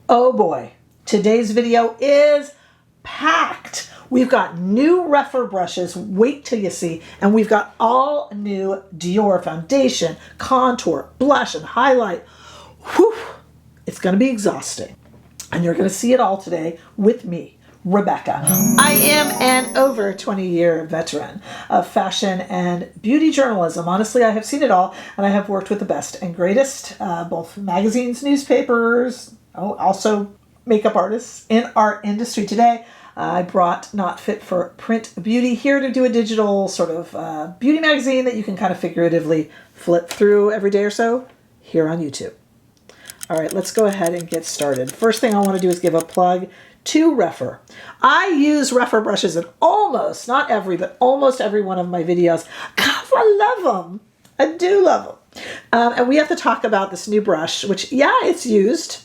Oh boy, today's video is packed. We've got new Rephr brushes, wait till you see, and we've got all new Dior foundation, contour, blush, and highlight. Whew, it's gonna be exhausting. And you're gonna see it all today with me, Rebecca. I am an over 20-year veteran of fashion and beauty journalism. Honestly, I have seen it all, and I have worked with the best and greatest, both magazines, newspapers, also makeup artists in our industry. Today, I brought Not Fit for Print Beauty here to do a digital sort of beauty magazine that you can kind of figuratively flip through every day or so here on YouTube. All right, let's go ahead and get started. First thing I want to do is give a plug to Rephr. I use Rephr brushes in almost, not every, but almost every one of my videos. God, I love them. I do love them. And we have to talk about this new brush, which, yeah, it's used.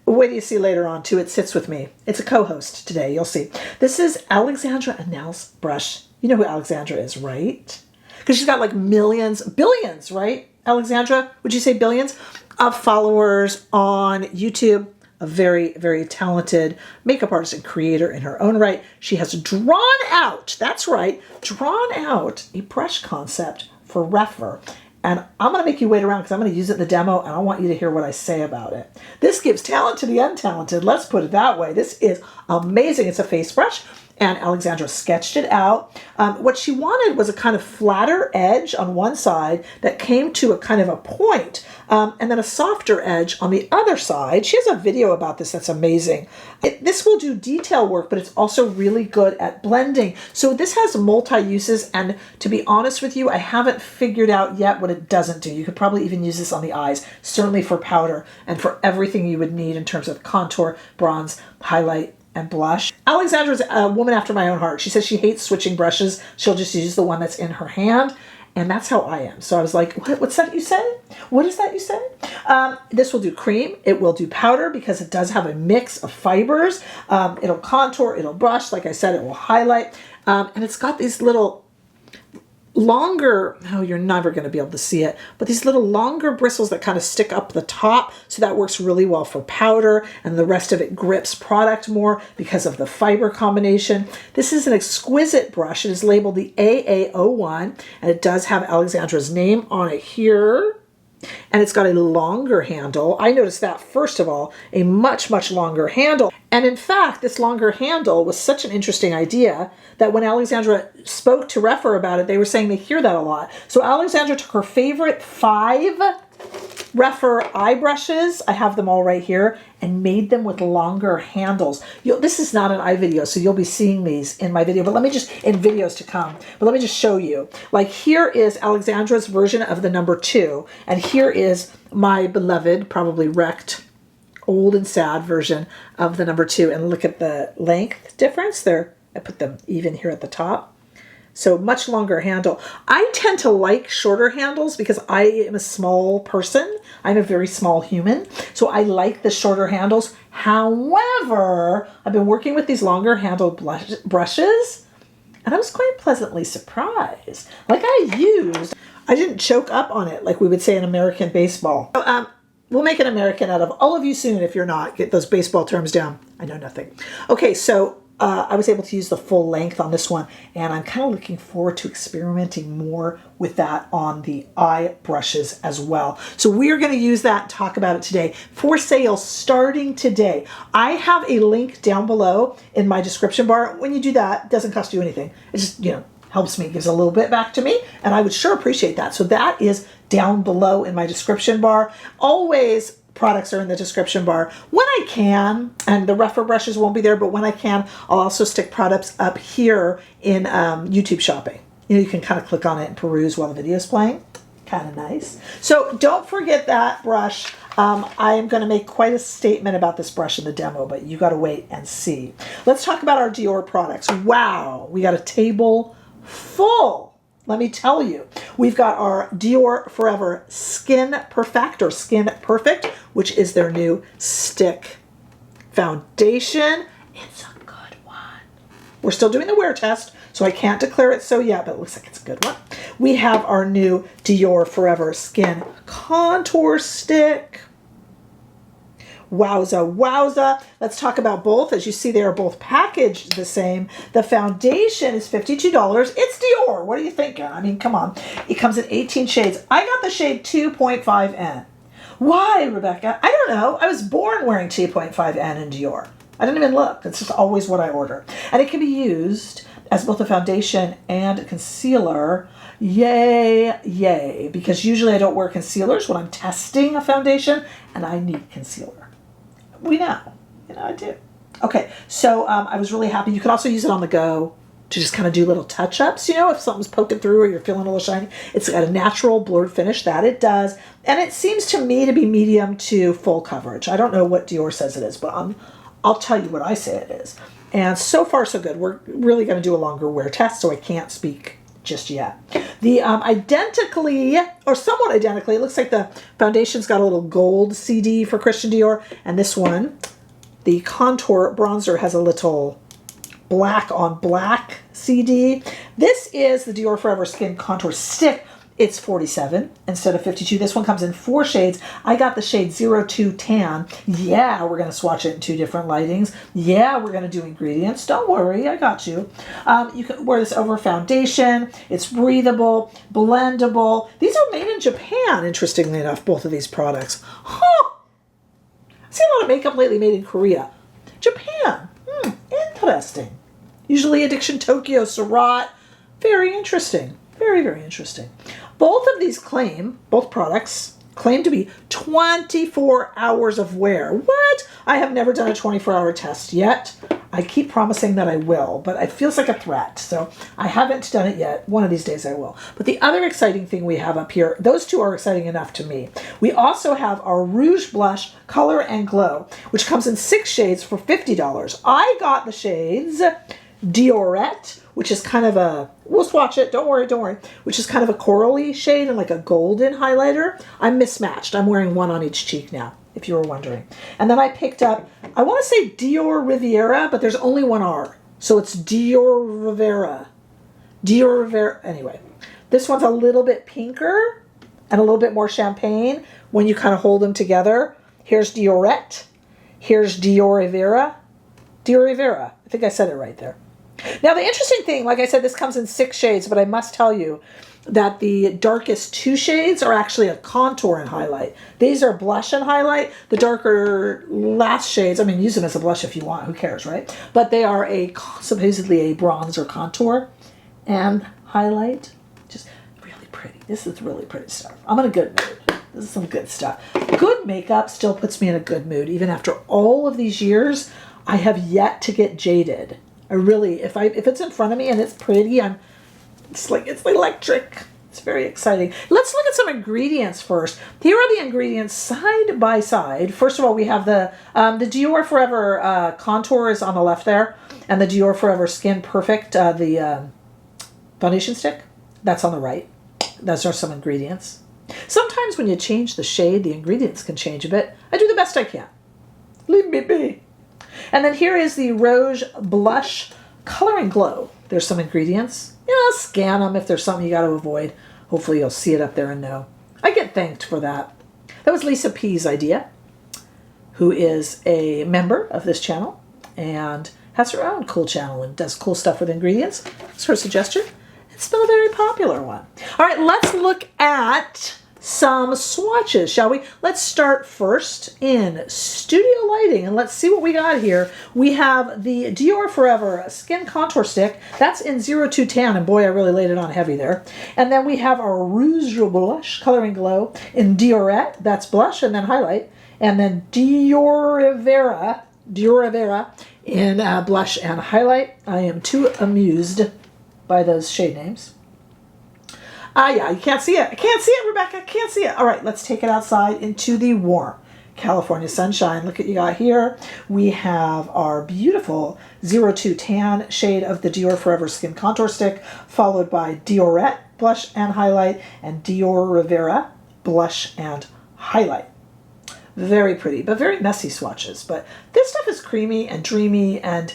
Wait till you see later on, too. It sits with me. It's a co-host today. You'll see. This is Alexandra Anele's brush. You know who Alexandra is, right? Because she's got like millions, billions, right? Alexandra, would you say billions of followers on YouTube? A very, very talented makeup artist and creator in her own right. She has drawn out, that's right, drawn out a brush concept for Rephr. And I'm going to make you wait around because I'm going to use it in the demo, and I want you to hear what I say about it. This gives talent to the untalented. Let's put it that way. This is amazing. It's a face brush, and Alexandra sketched it out. What she wanted was a kind of flatter edge on one side that came to a kind of a point, and then a softer edge on the other side. She has a video about this that's amazing. This will do detail work, but it's also really good at blending. So this has multi-uses, and to be honest with you, I haven't figured out yet what it doesn't do. You could probably even use this on the eyes, certainly for powder and for everything you would need in terms of contour, bronze, highlight, and blush. Alexandra's a woman after my own heart. She says she hates switching brushes. She'll just use the one that's in her hand. And that's how I am. So I was like, what's that you said? What is that you said? This will do cream. It will do powder because it does have a mix of fibers. It'll contour, it'll brush. Like I said, it will highlight. And it's got these little longer, oh, you're never going to be able to see it, but these little longer bristles that kind of stick up the top. So that works really well for powder, and the rest of it grips product more because of the fiber combination. This is an exquisite brush. It is labeled the AA01, and it does have Alexandra's name on it here. And it's got a longer handle. I noticed that, first of all, a much, much longer handle. And in fact, this longer handle was such an interesting idea that when Alexandra spoke to Rephr about it, they were saying they hear that a lot. So Alexandra took her favorite 5 Rephr eye brushes, I have them all right here, and made them with longer handles. This is not an eye video, so you'll be seeing these in my video, but let me just, in videos to come, but let me just show you. Like, here is Alexandra's version of the number 2, and here is my beloved, probably wrecked, old and sad version of the number 2, and look at the length difference there. I put them even here at the top. So much longer handle. I tend to like shorter handles because I am a small person. I'm a very small human. So I like the shorter handles. However, I've been working with these longer handled brushes, and I was quite pleasantly surprised. Like, I didn't choke up on it like we would say in American baseball. So, we'll make an American out of all of you soon if you're not. Get those baseball terms down. I know nothing. Okay, so I was able to use the full length on this one, and I'm kind of looking forward to experimenting more with that on the eye brushes as well. So we're going to use that and talk about it today. For sale starting today. I have a link down below in my description bar. When you do that, it doesn't cost you anything. It just, helps me, gives a little bit back to me, and I would sure appreciate that. So that is down below in my description bar. Always products are in the description bar when I can, and the Rephr brushes won't be there, but when I can, I'll also stick products up here in YouTube shopping. You can kind of click on it and peruse while the video is playing. Kind of nice. So don't forget that brush. I am going to make quite a statement about this brush in the demo, but you got to wait and see. Let's talk about our Dior products. Wow, we got a table full. Let me tell you, we've got our Dior Forever Skin Perfect, or Skin Perfect, which is their new stick foundation. It's a good one. We're still doing the wear test, so I can't declare it so yet, but it looks like it's a good one. We have our new Dior Forever Skin Contour Stick. Wowza, wowza. Let's talk about both. As you see, they are both packaged the same. The foundation is $52. It's Dior. What are you thinking? I mean, come on. It comes in 18 shades. I got the shade 2.5N. Why, Rebecca? I don't know. I was born wearing 2.5N in Dior. I didn't even look. It's just always what I order. And it can be used as both a foundation and a concealer. Yay, yay. Because usually I don't wear concealers when I'm testing a foundation, and I need concealer. We know. You know, I do. Okay, so I was really happy. You can also use it on the go to just kind of do little touch-ups, you know, if something's poking through or you're feeling a little shiny. It's got a natural blurred finish, that it does. And it seems to me to be medium to full coverage. I don't know what Dior says it is, but I'll tell you what I say it is. And so far, so good. We're really going to do a longer wear test, so I can't speak just yet. The identically, or somewhat identically, it looks like the foundation's got a little gold CD for Christian Dior. And this one, the contour bronzer, has a little black on black CD. This is the Dior Forever Skin Contour Stick. It's $47 instead of $52. This one comes in 4 shades. I got the shade 02 Tan. Yeah, we're going to swatch it in 2 different lightings. Yeah, we're going to do ingredients. Don't worry, I got you. You can wear this over foundation. It's breathable, blendable. These are made in Japan, interestingly enough, both of these products. Huh! I see a lot of makeup lately made in Korea. Japan. Interesting. Usually Addiction Tokyo, Surat. Very interesting. Very, very interesting. Both products claim to be 24 hours of wear. What? I have never done a 24-hour test yet. I keep promising that I will, but it feels like a threat. So I haven't done it yet. One of these days I will. But the other exciting thing we have up here, those two are exciting enough to me. We also have our Rouge Blush Color and Glow, which comes in 6 shades for $50. I got the shades Diorette, which is kind of a, we'll swatch it, don't worry, which is kind of a corally shade and like a golden highlighter. I'm mismatched. I'm wearing one on each cheek now, if you were wondering. And then I picked up, I want to say Diorivera, but there's only one R. So it's Diorivera. Diorivera, anyway. This one's a little bit pinker and a little bit more champagne when you kind of hold them together. Here's Diorette. Here's Diorivera. Diorivera. I think I said it right there. Now, the interesting thing, like I said, this comes in 6 shades, but I must tell you that the darkest 2 shades are actually a contour and highlight. These are blush and highlight. The darker last shades, I mean, use them as a blush if you want. Who cares, right? But they are supposedly a bronzer contour and highlight. Just really pretty. This is really pretty stuff. I'm in a good mood. This is some good stuff. Good makeup still puts me in a good mood. Even after all of these years, I have yet to get jaded. I really, if it's in front of me and it's pretty, it's electric. It's very exciting. Let's look at some ingredients first. Here are the ingredients side by side. First of all, we have the Dior Forever contour is on the left there, and the Dior Forever Skin Perfect, the foundation stick, that's on the right. Those are some ingredients. Sometimes when you change the shade, the ingredients can change a bit. I do the best I can. Leave me be. And then here is the Rouge Blush Color and Glow. There's some ingredients. Scan them if there's something you got to avoid. Hopefully you'll see it up there and know. I get thanked for that. That was Lisa P's idea, who is a member of this channel and has her own cool channel and does cool stuff with ingredients. It's her suggestion. It's been a very popular one. All right, let's look at some swatches, shall we? Let's start first in studio lighting and let's see what we got here. We have the Dior Forever Skin Contour Stick. That's in 02 Tan, and boy, I really laid it on heavy there. And then we have our Rouge Blush Color and Glow in Diorette. That's blush and then highlight. And then Diorivera in blush and highlight. I am too amused by those shade names. Yeah, you can't see it. I can't see it, Rebecca. I can't see it. All right, let's take it outside into the warm California sunshine. Look what you got here. We have our beautiful 02 Tan shade of the Dior Forever Skin Contour Stick, followed by Diorette Blush and Highlight, and Diorivera Blush and Highlight. Very pretty, but very messy swatches. But this stuff is creamy and dreamy, and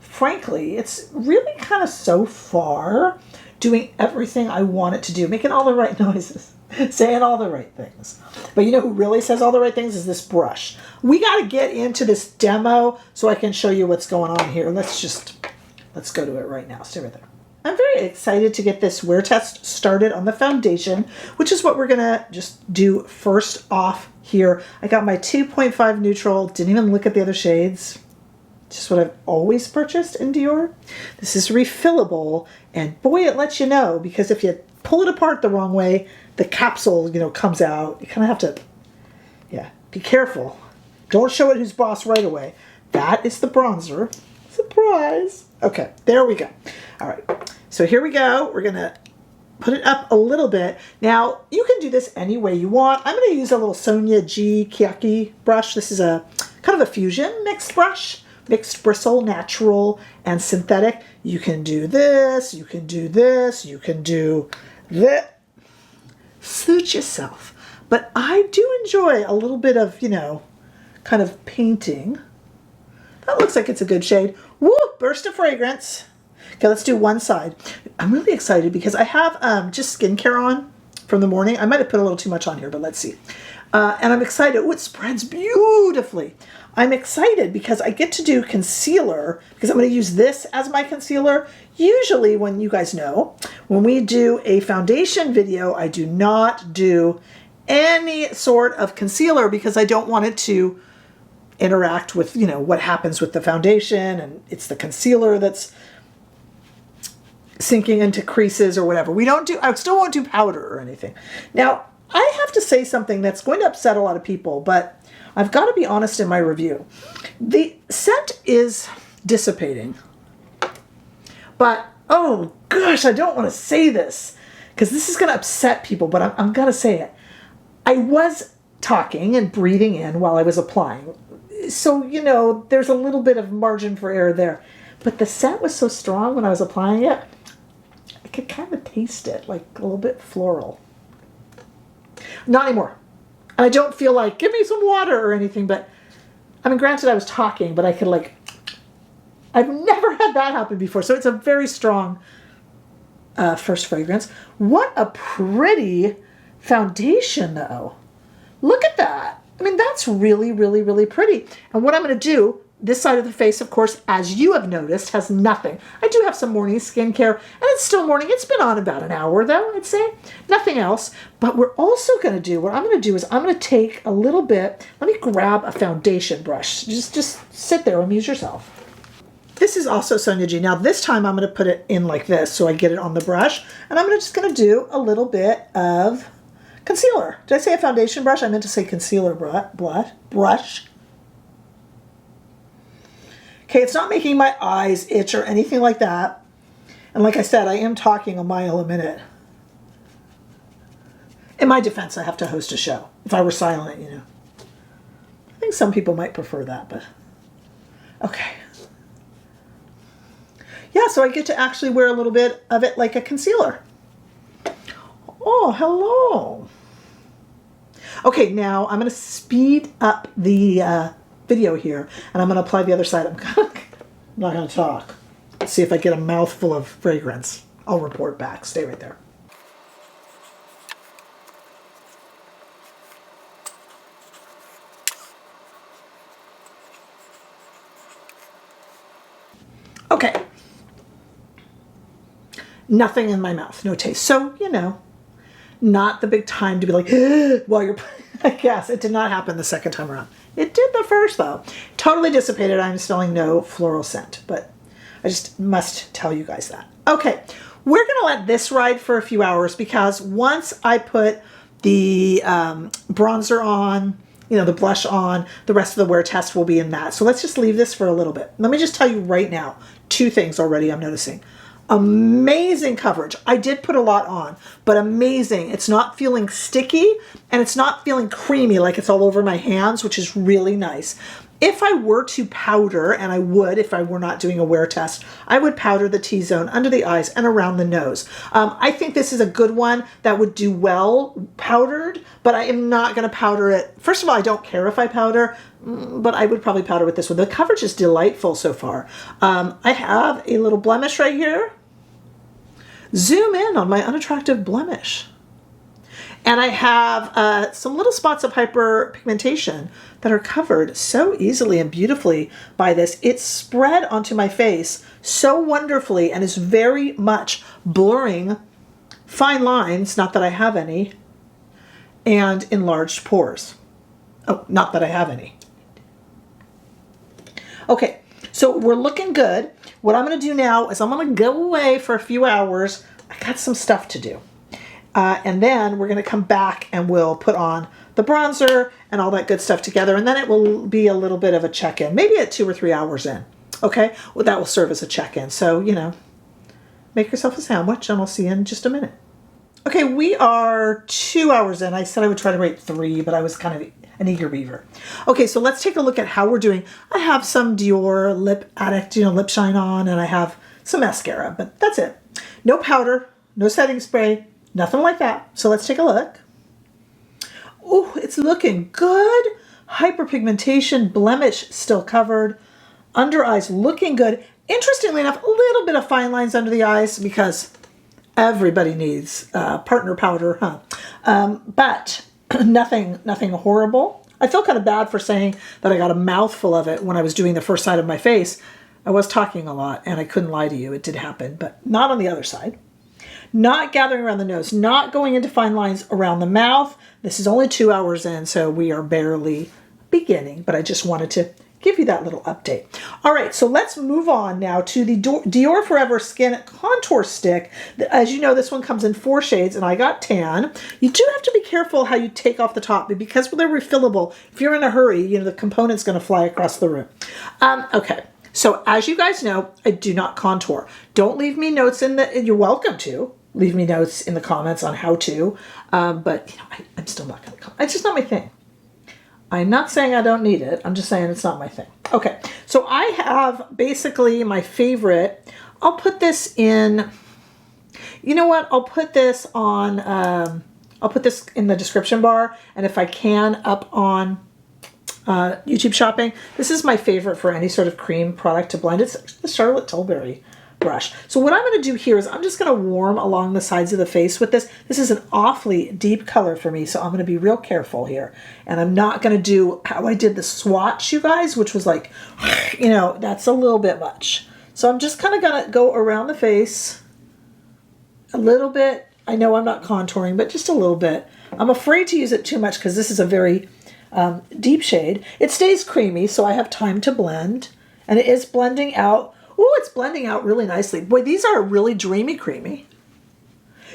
frankly, it's really kind of so far doing everything I want it to do, making all the right noises. Saying all the right things. But you know who really says all the right things is this brush. We got to get into this demo so I can show you what's going on here. Let's go to it right now. Stay right there. I'm very excited to get this wear test started on the foundation, which is what we're going to just do first off here. I got my 2.5 neutral, didn't even look at the other shades. Just what I've always purchased in Dior. This is refillable, and boy, it lets you know, because if you pull it apart the wrong way, the capsule, comes out. You kind of have to, be careful. Don't show it who's boss right away. That is the bronzer. Surprise. Okay, there we go. All right, so here we go. We're gonna put it up a little bit. Now, you can do this any way you want. I'm gonna use a little Sonia G Kiyaki brush. This is a kind of a fusion mixed brush. Mixed bristle, natural, and synthetic. You can do this, you can do this, you can do this. Suit yourself. But I do enjoy a little bit of, kind of painting. That looks like it's a good shade. Woo! Burst of fragrance. Okay, let's do one side. I'm really excited because I have just skincare on from the morning. I might have put a little too much on here, but let's see. And I'm excited. Oh, it spreads beautifully. I'm excited because I get to do concealer because I'm going to use this as my concealer. Usually, when you guys know, when we do a foundation video, I do not do any sort of concealer because I don't want it to interact with, what happens with the foundation, and it's the concealer that's sinking into creases or whatever. I still won't do powder or anything. Now, I have to say something that's going to upset a lot of people, but I've got to be honest in my review. The scent is dissipating, but oh gosh, I don't want to say this because this is going to upset people, but I'm going to say it. I was talking and breathing in while I was applying. So, there's a little bit of margin for error there, but the scent was so strong when I was applying it, I could kind of taste it, like a little bit floral. Not anymore. And I don't feel like, give me some water or anything, but, granted I was talking, but I could I've never had that happen before. So it's a very strong first fragrance. What a pretty foundation, though. Look at that. That's really, really, really pretty. And what I'm going to do, this side of the face, of course, as you have noticed, has nothing. I do have some morning skincare, and it's still morning. It's been on about an hour, though, I'd say. Nothing else. But what I'm going to do is I'm going to take a little bit, let me grab a foundation brush. Just sit there, amuse yourself. This is also Sonia G. Now, this time I'm going to put it in like this so I get it on the brush. And I'm just going to do a little bit of concealer. Did I say a foundation brush? I meant to say concealer brush. Okay, it's not making my eyes itch or anything like that. And like I said, I am talking a mile a minute. In my defense, I have to host a show. If I were silent, I think some people might prefer that, but okay. Yeah, so I get to actually wear a little bit of it like a concealer. Oh, hello. Okay, now I'm going to speed up the video here, and I'm going to apply the other side. I'm not going to talk. Let's see if I get a mouthful of fragrance. I'll report back. Stay right there. Okay. Nothing in my mouth. No taste. So, not the big time to be like, while you're, I guess. It did not happen the second time around. It did the first, though. Totally dissipated. I'm smelling no floral scent, but I just must tell you guys that. Okay, we're going to let this ride for a few hours because once I put the bronzer on, the blush on, the rest of the wear test will be in that. So let's just leave this for a little bit. Let me just tell you right now, 2 things already I'm noticing. Amazing coverage. I did put a lot on, but amazing. It's not feeling sticky and it's not feeling creamy like it's all over my hands, which is really nice. If I were to powder, and I would if I were not doing a wear test, I would powder the T-zone under the eyes and around the nose. I think this is a good one that would do well powdered, but I am not going to powder it. First of all, I don't care if I powder, but I would probably powder with this one. The coverage is delightful so far. I have a little blemish right here. Zoom in on my unattractive blemish. And I have some little spots of hyperpigmentation that are covered so easily and beautifully by this. It's spread onto my face so wonderfully and is very much blurring fine lines, not that I have any, and enlarged pores. Oh, not that I have any. Okay, so we're looking good. What I'm going to do now is I'm going to go away for a few hours. I got some stuff to do. And then we're going to come back and we'll put on the bronzer and all that good stuff together. And then it will be a little bit of a check-in, maybe at 2 or 3 hours in. Okay, well, that will serve as a check-in. So, you know, make yourself a sandwich and I'll see you in just a minute. Okay, we are 2 hours in. I said I would try to rate 3, but I was kind of an eager beaver. Okay, so let's take a look at how we're doing. I have some Dior Lip Addict, lip shine on, and I have some mascara, but that's it. No powder, no setting spray, nothing like that. So let's take a look. Oh, it's looking good. Hyperpigmentation, blemish still covered. Under eyes looking good. Interestingly enough, a little bit of fine lines under the eyes because everybody needs partner powder, huh? But nothing horrible. I feel kind of bad for saying that I got a mouthful of it when I was doing the first side of my face. I was talking a lot and I couldn't lie to you. It did happen, but not on the other side. Not gathering around the nose, not going into fine lines around the mouth. This is only 2 hours in, so we are barely beginning, but I just wanted to give you that little update. All right, so let's move on now to the Dior Forever Skin Contour Stick. As you know, this one comes in 4 shades, and I got tan. You do have to be careful how you take off the top, because they're refillable. If you're in a hurry, the component's going to fly across the room. Okay. So as you guys know, I do not contour. Don't leave me notes you're welcome to. Leave me notes in the comments on how to, but I'm still not going to. It's just not my thing. I'm not saying I don't need it. I'm just saying it's not my thing. Okay, so I have basically my favorite. I'll put this in. You know what? I'll put this on. I'll put this in the description bar, and if I can, up on YouTube shopping. This is my favorite for any sort of cream product to blend. It's the Charlotte Tilbury brush. So what I'm going to do here is I'm just going to warm along the sides of the face with this. This is an awfully deep color for me, so I'm going to be real careful here. And I'm not going to do how I did the swatch, you guys, which was like, that's a little bit much. So I'm just kind of going to go around the face a little bit. I know I'm not contouring, but just a little bit. I'm afraid to use it too much because this is a very deep shade. It stays creamy, so I have time to blend. And it is blending out. Ooh, it's blending out really nicely. Boy, these are really dreamy creamy.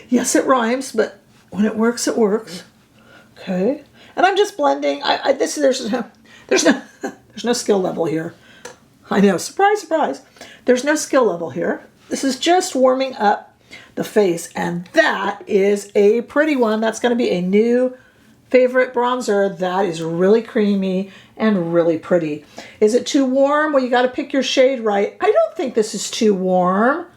Yes, it rhymes, but when it works, it works. Okay. And I'm just blending. There's no skill level here. I know, surprise, surprise. There's no skill level here. This is just warming up the face, and that is a pretty one. That's going to be a new favorite bronzer. That is really creamy and really pretty. Is it too warm? Well, you got to pick your shade right. I don't think this is too warm.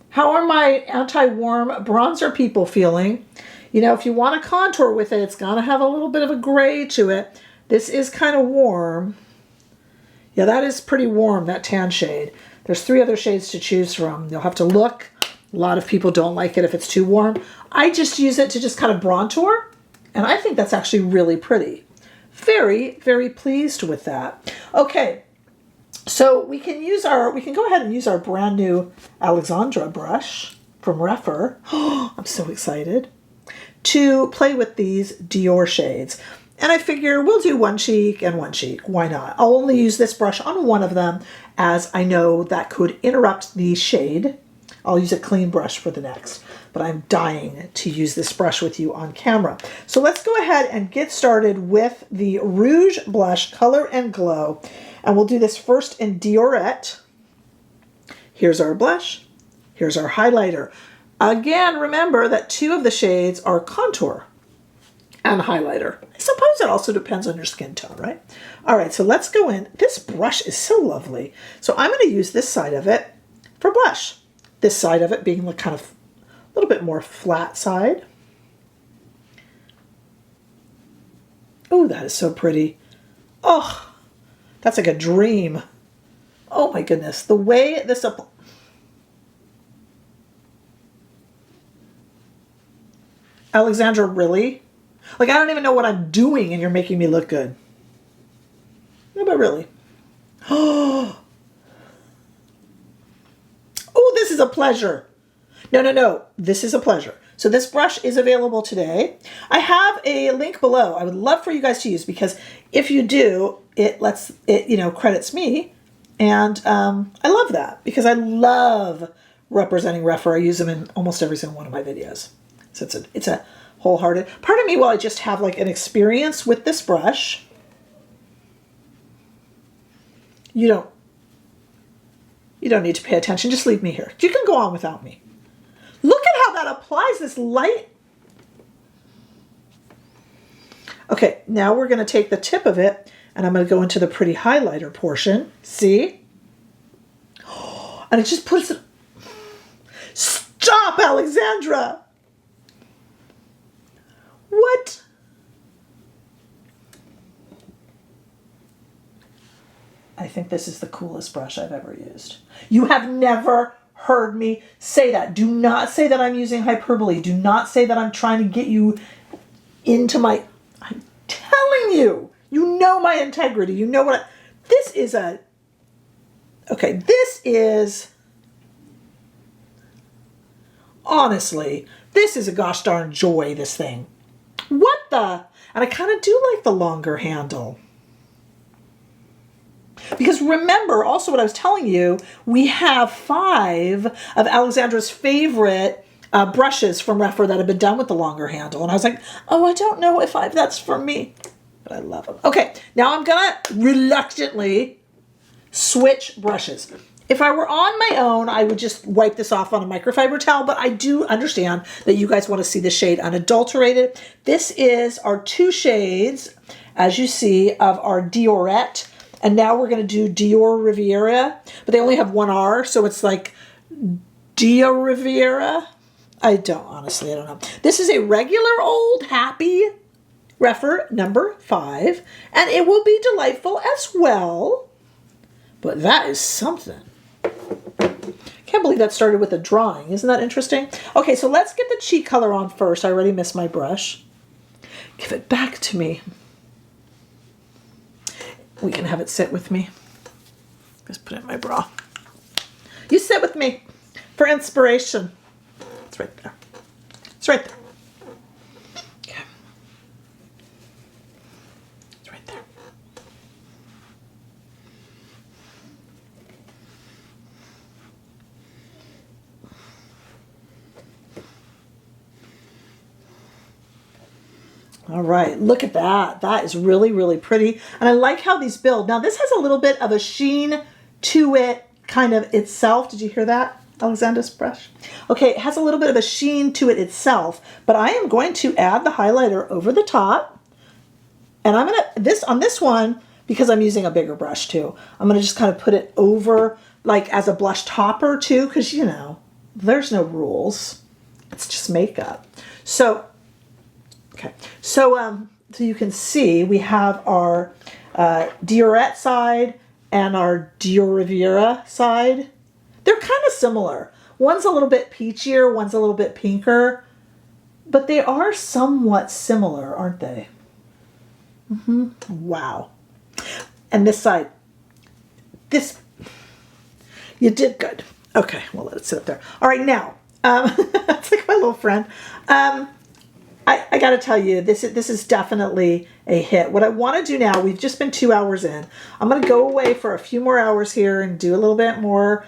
How are my anti-warm bronzer people feeling? If you want to contour with it, it's going to have a little bit of a gray to it. This is kind of warm. Yeah, that is pretty warm, that tan shade. There's 3 other shades to choose from. You'll have to look. A lot of people don't like it if it's too warm. I just use it to just kind of bronzer. And I think that's actually really pretty. Very, very pleased with that. Okay, so we can go ahead and use our brand new Alexandra brush from Rephr. Oh, I'm so excited to play with these Dior shades. And I figure we'll do one cheek and one cheek. Why not? I'll only use this brush on one of them, as I know that could interrupt the shade. I'll use a clean brush for the next, but I'm dying to use this brush with you on camera. So let's go ahead and get started with the Rouge blush Color and Glow. And we'll do this first in Diorette. Here's our blush. Here's our highlighter. Again, remember that 2 of the shades are contour and highlighter. I suppose it also depends on your skin tone, right? All right, so let's go in. This brush is so lovely. So I'm going to use this side of it for blush. This side of it being the kind of a little bit more flat side. Oh, that is so pretty. Oh, that's like a dream. Oh my goodness. The way this Alexandra, really? Like, I don't even know what I'm doing and you're making me look good. No, but really. Oh, this is a pleasure. No, no, no. This is a pleasure. So this brush is available today. I have a link below I would love for you guys to use, because if you do, it credits me. And I love that, because I love representing Rephr. I use them in almost every single one of my videos. So it's a wholehearted part of me. Well, I just have like an experience with this brush. You don't need to pay attention. Just leave me here. You can go on without me. Look at how that applies this light. Okay, now we're going to take the tip of it and I'm going to go into the pretty highlighter portion. See? And it just puts it... Stop, Alexandra! What? I think this is the coolest brush I've ever used. You have never heard me say that. Do not say that I'm using hyperbole. Do not say that I'm trying to get you into my... I'm telling you. You know my integrity. You know what this is a... Okay, this is... Honestly, this is a gosh darn joy, this thing. What the... And I kind of do like the longer handle. Because remember, also what I was telling you, we have 5 of Alexandra's favorite brushes from Rephr that have been done with the longer handle. And I was like, oh, I don't know if that's for me. But I love them. Okay, now I'm going to reluctantly switch brushes. If I were on my own, I would just wipe this off on a microfiber towel, but I do understand that you guys want to see the shade unadulterated. This is our 2 shades, as you see, of our Diorette. And now we're going to do Diorivera, but they only have 1 R, so it's like Diorivera. I don't know. This is a regular old happy Rephr number 5, and it will be delightful as well. But that is something. Can't believe that started with a drawing. Isn't that interesting? Okay, so let's get the cheek color on first. I already missed my brush. Give it back to me. We can have it sit with me. Just put it in my bra. You sit with me for inspiration. It's right there. It's right there. Okay. It's right there. All right, look at that. That is really, really pretty. And I like how these build. Now this has a little bit of a sheen to it kind of itself. Did you hear that, Alexandra's brush? Okay, it has a little bit of a sheen to it itself, but I am going to add the highlighter over the top. And I'm gonna, on this one, because I'm using a bigger brush too, I'm gonna just kind of put it over like as a blush topper too, because you know, there's no rules. It's just makeup. So, okay, so you can see we have our Diorette side and our Diorivera side. They're kind of similar. One's a little bit peachier, one's a little bit pinker, but they are somewhat similar, aren't they? Wow. And this side, you did good. Okay, we'll let it sit up there. All right, now, that's like my little friend. I got to tell you, this is definitely a hit. What I want to do now, we've just been 2 hours in. I'm going to go away for a few more hours here and do a little bit more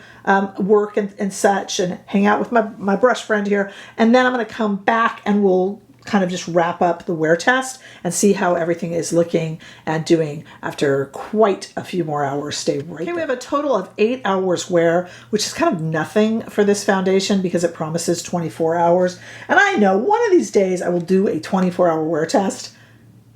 work and such and hang out with my brush friend here. And then I'm going to come back and we'll kind of just wrap up the wear test and see how everything is looking and doing after quite a few more hours. Stay right there. We have a total of 8 hours wear, which is kind of nothing for this foundation because it promises 24 hours. And I know one of these days I will do a 24-hour wear test.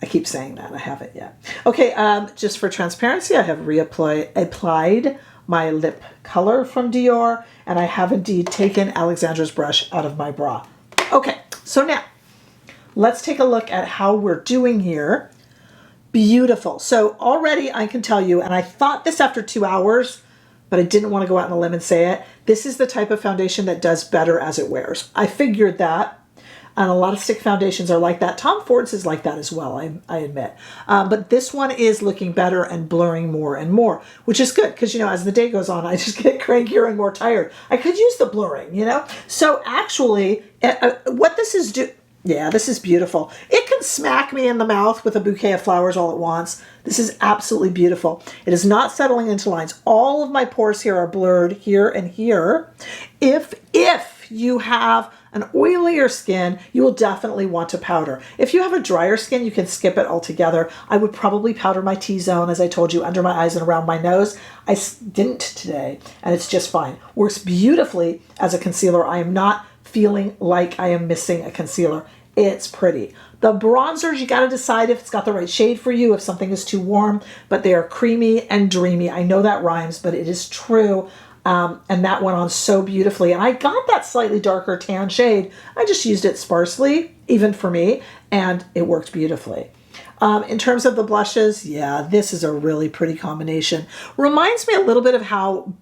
I keep saying that. I haven't yet. Okay, just for transparency, I have applied my lip color from Dior, and I have indeed taken Alexandra's brush out of my bra. Okay, so now, let's take a look at how we're doing here. Beautiful. So already I can tell you, and I thought this after 2 hours, but I didn't want to go out on a limb and say it. This is the type of foundation that does better as it wears. I figured that. And a lot of stick foundations are like that. Tom Ford's is like that as well, I admit. But this one is looking better and blurring more and more, which is good because, you know, as the day goes on, I just get crankier and more tired. I could use the blurring, you know? So actually, what this is yeah, this is beautiful. It can smack me in the mouth with a bouquet of flowers all at once. This is absolutely beautiful. It is not settling into lines. All of my pores here are blurred here and here. If you have an oilier skin, you will definitely want to powder. If you have a drier skin, you can skip it altogether. I would probably powder my T-zone, as I told you, under my eyes and around my nose. I didn't today, and it's just fine. Works beautifully as a concealer. I am not feeling like I am missing a concealer. It's pretty. The bronzers, you got to decide if it's got the right shade for you, if something is too warm, but they are creamy and dreamy. I know that rhymes, but it is true. And that went on so beautifully. And I got that slightly darker tan shade. I just used it sparsely, even for me, and it worked beautifully. In terms of the blushes, yeah, this is a really pretty combination. Reminds me a little bit of how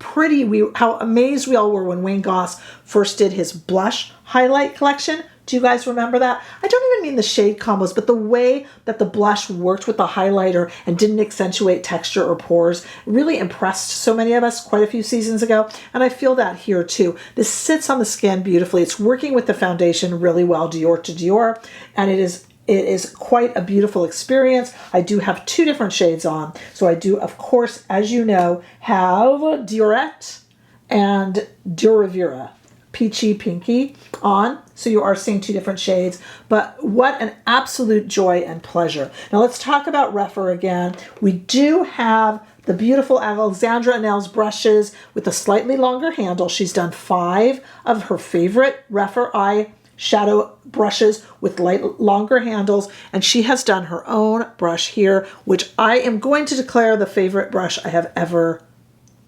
amazed we all were when Wayne Goss first did his blush highlight collection. Do you guys remember that? I don't even mean the shade combos, but the way that the blush worked with the highlighter and didn't accentuate texture or pores really impressed so many of us quite a few seasons ago. And I feel that here too. This sits on the skin beautifully. It's working with the foundation really well, Dior to Dior, and it is quite a beautiful experience. I do have two different shades on. So I do, of course, as you know, have Diorette and Diorivera, peachy pinky on. So you are seeing two different shades, but what an absolute joy and pleasure. Now let's talk about Rephr again. We do have the beautiful Alexandra Anele's brushes with a slightly longer handle. She's done 5 of her favorite Rephr eye shadow brushes with longer handles, and she has done her own brush here, which I am going to declare the favorite brush I have ever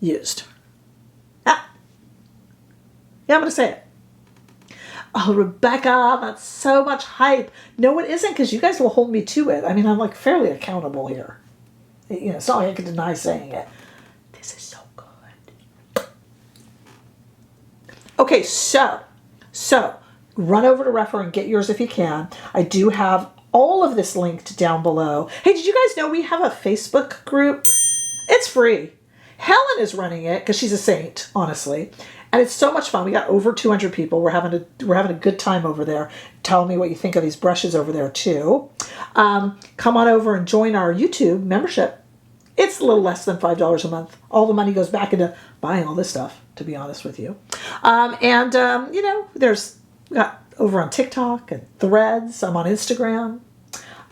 used. Yeah, I'm going to say it. Oh, Rebecca, that's so much hype. No, it isn't, because you guys will hold me to it. I mean, I'm like fairly accountable here. You know, it's not like I can deny saying it. This is so good. Okay, so run over to Rephr and get yours if you can. I do have all of this linked down below. Hey, did you guys know we have a Facebook group? It's free. Helen is running it because she's a saint, honestly. And it's so much fun. We got over 200 people. We're having a good time over there. Tell me what you think of these brushes over there too. Come on over and join our YouTube membership. It's a little less than $5 a month. All the money goes back into buying all this stuff, to be honest with you. You know, we got over on TikTok and Threads. I'm on Instagram.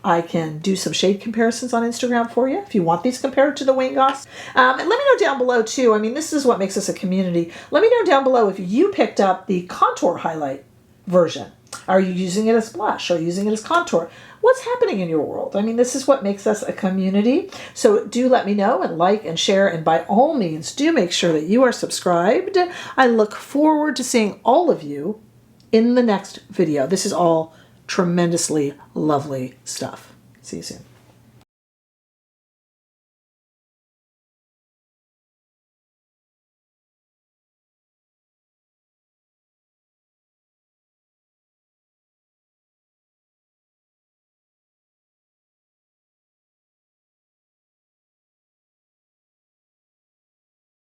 I can do some shade comparisons on Instagram for you if you want these compared to the Wayne Goss. And let me know down below too. I mean, this is what makes us a community. Let me know down below if you picked up the contour highlight version. Are you using it as blush? Are you using it as contour? What's happening in your world? I mean, this is what makes us a community. So do let me know and like and share. And by all means, do make sure that you are subscribed. I look forward to seeing all of you in the next video. This is all tremendously lovely stuff. See you soon.